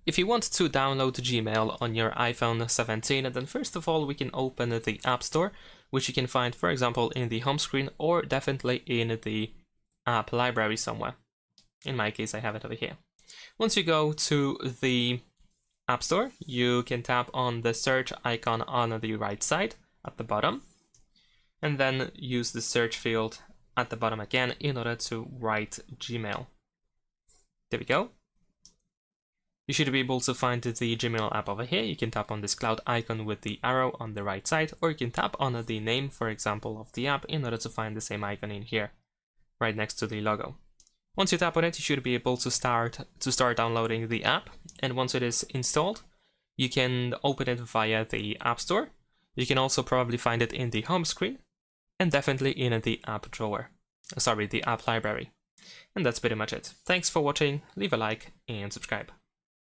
If you want to download Gmail on your iPhone 17, then first of all we can open the App Store, which you can find, for example, in the home screen or definitely in the app library somewhere. In my case, I have it over here. Once you go to the App Store, you can tap on the search icon on the right side at the bottom, and then use the search field at the bottom again in order to write Gmail. There we go. You should be able to find the Gmail app over here. You can tap on this cloud icon with the arrow on the right side, or you can tap on the name, for example, of the app in order to find the same icon in here, right next to the logo. Once you tap on it, you should be able to start downloading the app, and once it is installed, you can open it via the App Store. You can also probably find it in the home screen, and definitely in the app drawer. Sorry, the app library. And that's pretty much it. Thanks for watching, leave a like and subscribe.